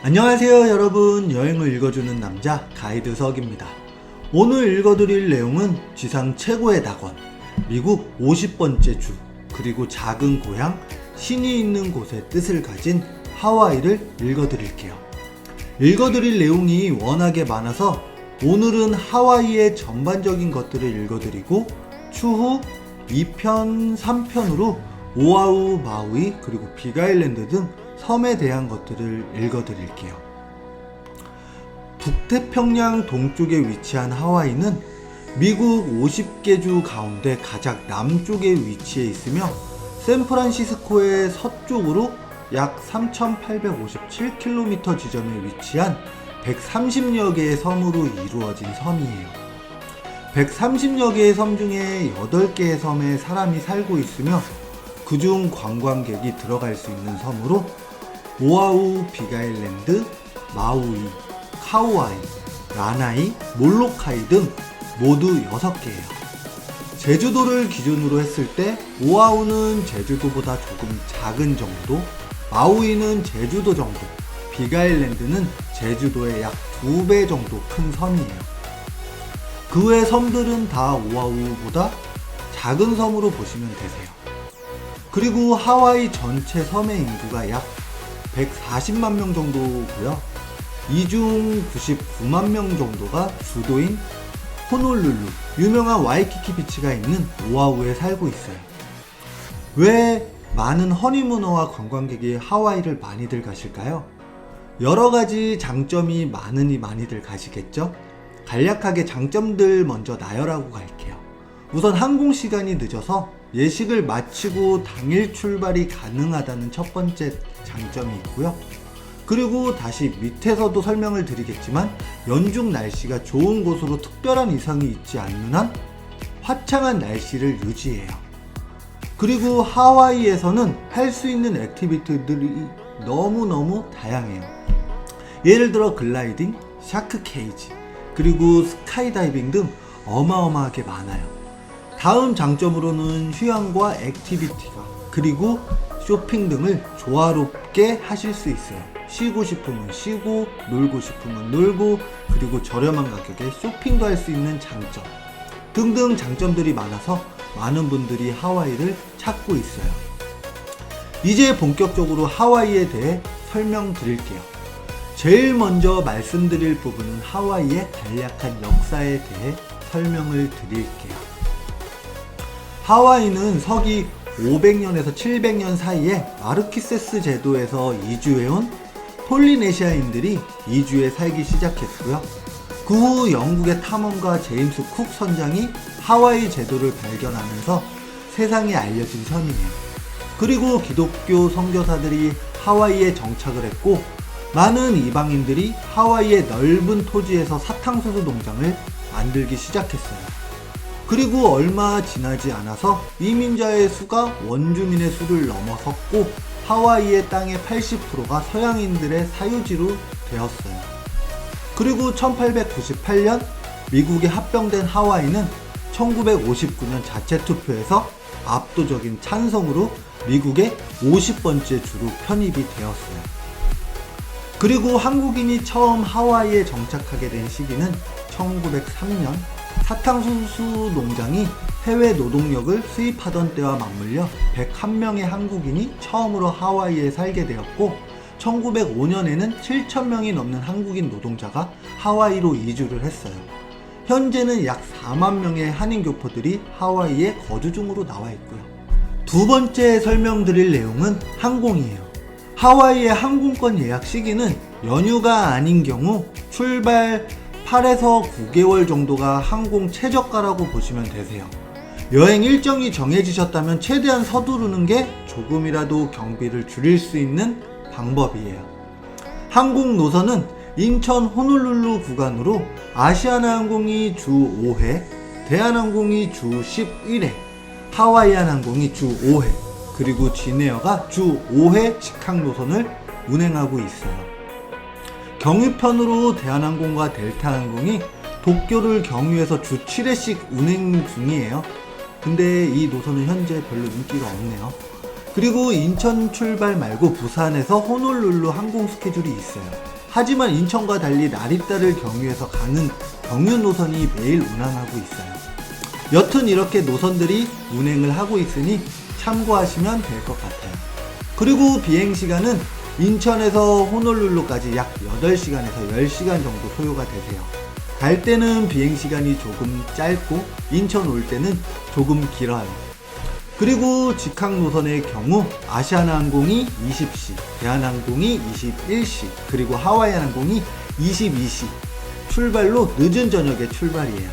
안녕하세요 여러분, 여행을 읽어주는 남자 가이드 석입니다. 오늘 읽어드릴 내용은 지상 최고의 낙원, 미국 50번째 주, 그리고 작은 고향, 신이 있는 곳의 뜻을 가진 하와이를 읽어드릴게요. 읽어드릴 내용이 워낙에 많아서 오늘은 하와이의 전반적인 것들을 읽어드리고 추후 2편, 3편으로 오아후, 마우이, 그리고 빅아일랜드 등 섬에 대한 것들을 읽어드릴게요. 북태평양 동쪽에 위치한 하와이는 미국 50개 주 가운데 가장 남쪽에 위치해 있으며 샌프란시스코의 서쪽으로 약 3,857km 지점에 위치한 130여 개의 섬으로 이루어진 섬이에요. 130여 개의 섬 중에 8개의 섬에 사람이 살고 있으며 그중 관광객이 들어갈 수 있는 섬으로 오아후, 빅아일랜드, 마우이, 카우아이, 라나이, 몰로카이 등 모두 6개예요. 제주도를 기준으로 했을 때 오아후는 제주도보다 조금 작은 정도, 마우이는 제주도 정도, 빅아일랜드는 제주도의 약 2배 정도 큰 섬이에요. 그 외 섬들은 다 오아후보다 작은 섬으로 보시면 되세요. 그리고 하와이 전체 섬의 인구가 약 140만 명 정도고요. 이 중 99만 명 정도가 수도인 호놀룰루, 유명한 와이키키 비치가 있는 오아후에 살고 있어요. 왜 많은 허니무너와 관광객이 하와이를 많이들 가실까요? 여러가지 장점이 많으니 많이들 가시겠죠? 간략하게 장점들 먼저 나열하고 갈게요. 우선 항공시간이 늦어서 예식을 마치고 당일 출발이 가능하다는 첫 번째 장점이 있고요. 그리고 다시 밑에서도 설명을 드리겠지만 연중 날씨가 좋은 곳으로 특별한 이상이 있지 않는 한 화창한 날씨를 유지해요. 그리고 하와이에서는 할 수 있는 액티비티들이 너무너무 다양해요. 예를 들어 글라이딩, 샤크 케이지, 그리고 스카이다이빙 등 어마어마하게 많아요. 다음 장점으로는 휴양과 액티비티가, 그리고 쇼핑 등을 조화롭게 하실 수 있어요. 쉬고 싶으면 쉬고, 놀고 싶으면 놀고, 그리고 저렴한 가격에 쇼핑도 할 수 있는 장점 등등 장점들이 많아서 많은 분들이 하와이를 찾고 있어요. 이제 본격적으로 하와이에 대해 설명드릴게요. 제일 먼저 말씀드릴 부분은 하와이의 간략한 역사에 대해 설명을 드릴게요. 하와이는 서기 500년에서 700년 사이에 마르키세스 제도에서 이주해온 폴리네시아인들이 이주해 살기 시작했고요. 그 후 영국의 탐험가 제임스 쿡 선장이 하와이 제도를 발견하면서 세상에 알려진 섬이에요. 그리고 기독교 선교사들이 하와이에 정착을 했고 많은 이방인들이 하와이의 넓은 토지에서 사탕수수 농장을 만들기 시작했어요. 그리고 얼마 지나지 않아서 이민자의 수가 원주민의 수를 넘어섰고 하와이의 땅의 80%가 서양인들의 사유지로 되었어요. 그리고 1898년 미국에 합병된 하와이는 1959년 자체투표에서 압도적인 찬성으로 미국의 50번째 주로 편입이 되었어요. 그리고 한국인이 처음 하와이에 정착하게 된 시기는 1903년 사탕수수 농장이 해외 노동력을 수입하던 때와 맞물려 101명의 한국인이 처음으로 하와이에 살게 되었고 1905년에는 7,000명이 넘는 한국인 노동자가 하와이로 이주를 했어요. 현재는 약 4만 명의 한인 교포들이 하와이에 거주 중으로 나와 있고요. 두 번째 설명드릴 내용은 항공이에요. 하와이의 항공권 예약 시기는 연휴가 아닌 경우 출발 8에서 9개월 정도가 항공 최저가라고 보시면 되세요. 여행 일정이 정해지셨다면 최대한 서두르는 게 조금이라도 경비를 줄일 수 있는 방법이에요. 항공 노선은 인천 호놀룰루 구간으로 아시아나항공이 주 5회, 대한항공이 주 11회, 하와이안항공이 주 5회, 그리고 진에어가 주 5회 직항 노선을 운행하고 있어요. 경유편으로 대한항공과 델타항공이 도쿄를 경유해서 주 7회씩 운행 중이에요. 근데 이 노선은 현재 별로 인기가 없네요. 그리고 인천 출발 말고 부산에서 호놀룰루 항공 스케줄이 있어요. 하지만 인천과 달리 나리타를 경유해서 가는 경유 노선이 매일 운항하고 있어요. 여튼 이렇게 노선들이 운행을 하고 있으니 참고하시면 될 것 같아요. 그리고 비행시간은 인천에서 호놀룰루까지 약 8시간에서 10시간 정도 소요가 되세요. 갈 때는 비행시간이 조금 짧고 인천 올 때는 조금 길어요. 그리고 직항 노선의 경우 아시아나항공이 20시, 대한항공이 21시, 그리고 하와이안항공이 22시 출발로 늦은 저녁에 출발이에요.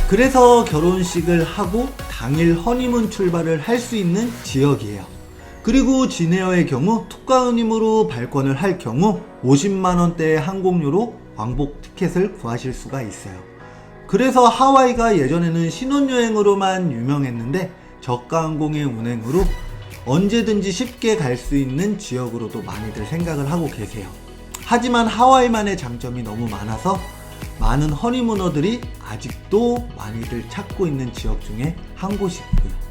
그래서 결혼식을 하고 당일 허니문 출발을 할 수 있는 지역이에요. 그리고 진에어의 경우 툭가은임으로 발권을 할 경우 50만원대의 항공료로 왕복 티켓을 구하실 수가 있어요. 그래서 하와이가 예전에는 신혼여행으로만 유명했는데 저가항공의 운행으로 언제든지 쉽게 갈 수 있는 지역으로도 많이들 생각을 하고 계세요. 하지만 하와이만의 장점이 너무 많아서 많은 허니무너들이 아직도 많이들 찾고 있는 지역 중에 한 곳이고요.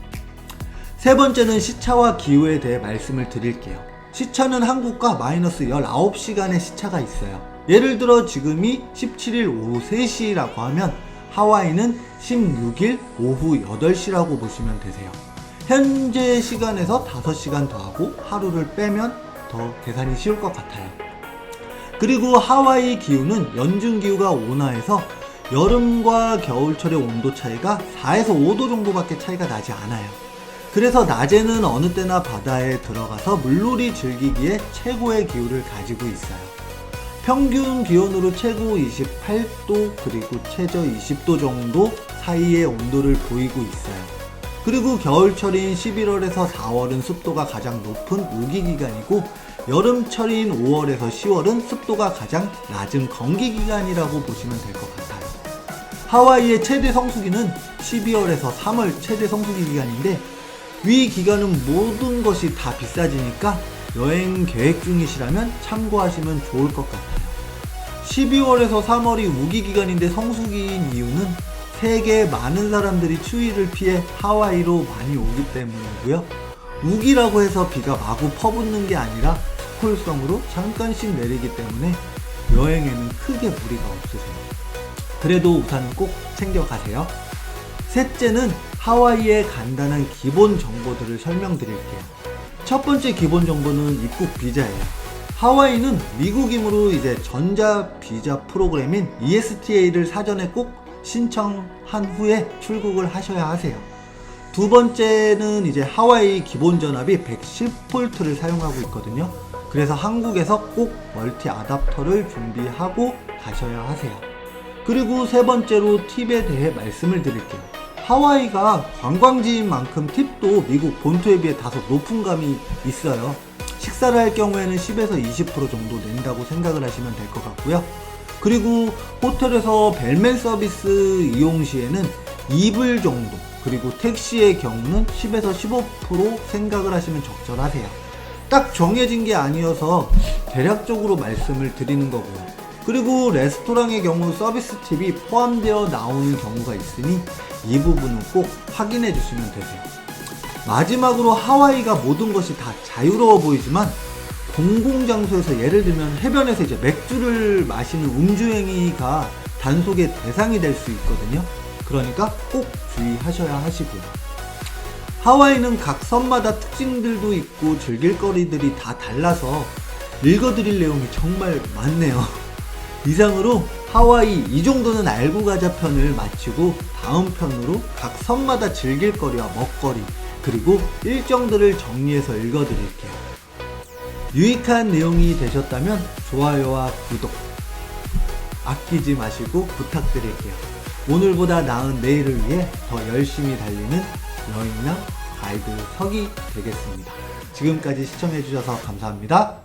세 번째는 시차와 기후에 대해 말씀을 드릴게요. 시차는 한국과 마이너스 19시간의 시차가 있어요. 예를 들어 지금이 17일 오후 3시라고 하면 하와이는 16일 오후 8시라고 보시면 되세요. 현재 시간에서 5시간 더하고 하루를 빼면 더 계산이 쉬울 것 같아요. 그리고 하와이 기후는 연중 기후가 온화해서 여름과 겨울철의 온도 차이가 4에서 5도 정도밖에 차이가 나지 않아요. 그래서 낮에는 어느 때나 바다에 들어가서 물놀이 즐기기에 최고의 기후를 가지고 있어요. 평균 기온으로 최고 28도 그리고 최저 20도 정도 사이의 온도를 보이고 있어요. 그리고 겨울철인 11월에서 4월은 습도가 가장 높은 우기기간이고 여름철인 5월에서 10월은 습도가 가장 낮은 건기기간이라고 보시면 될 것 같아요. 하와이의 최대 성수기는 12월에서 3월 최대 성수기 기간인데 위 기간은 모든 것이 다 비싸지니까 여행 계획 중이시라면 참고하시면 좋을 것 같아요. 12월에서 3월이 우기기간인데 성수기인 이유는 세계 많은 사람들이 추위를 피해 하와이로 많이 오기 때문이고요. 우기라고 해서 비가 마구 퍼붓는 게 아니라 스콜성으로 잠깐씩 내리기 때문에 여행에는 크게 무리가 없으세요. 그래도 우산은 꼭 챙겨가세요. 셋째는 하와이의 간단한 기본 정보들을 설명드릴게요. 첫 번째 기본 정보는 입국 비자예요. 하와이는 미국이므로 이제 전자 비자 프로그램인 ESTA를 사전에 꼭 신청한 후에 출국을 하셔야 하세요. 두 번째는 이제 하와이 기본 전압이 110V를 사용하고 있거든요. 그래서 한국에서 꼭 멀티 아답터를 준비하고 가셔야 하세요. 그리고 세 번째로 팁에 대해 말씀을 드릴게요. 하와이가 관광지인 만큼 팁도 미국 본토에 비해 다소 높은 감이 있어요. 식사를 할 경우에는 10에서 20% 정도 낸다고 생각을 하시면 될 것 같고요. 그리고 호텔에서 벨맨 서비스 이용 시에는 2불 정도, 그리고 택시의 경우는 10에서 15% 생각을 하시면 적절하세요. 딱 정해진 게 아니어서 대략적으로 말씀을 드리는 거고요. 그리고 레스토랑의 경우 서비스 팁이 포함되어 나오는 경우가 있으니 이 부분은 꼭 확인해 주시면 되세요. 마지막으로 하와이가 모든 것이 다 자유로워 보이지만 공공장소에서 예를 들면 해변에서 이제 맥주를 마시는 음주행위가 단속의 대상이 될 수 있거든요. 그러니까 꼭 주의하셔야 하시고요. 하와이는 각 섬마다 특징들도 있고 즐길 거리들이 다 달라서 읽어드릴 내용이 정말 많네요. 이상으로 하와이 이 정도는 알고 가자 편을 마치고 다음 편으로 각 섬마다 즐길 거리와 먹거리 그리고 일정들을 정리해서 읽어드릴게요. 유익한 내용이 되셨다면 좋아요와 구독 아끼지 마시고 부탁드릴게요. 오늘보다 나은 내일을 위해 더 열심히 달리는 여행남 가이드 석이 되겠습니다. 지금까지 시청해주셔서 감사합니다.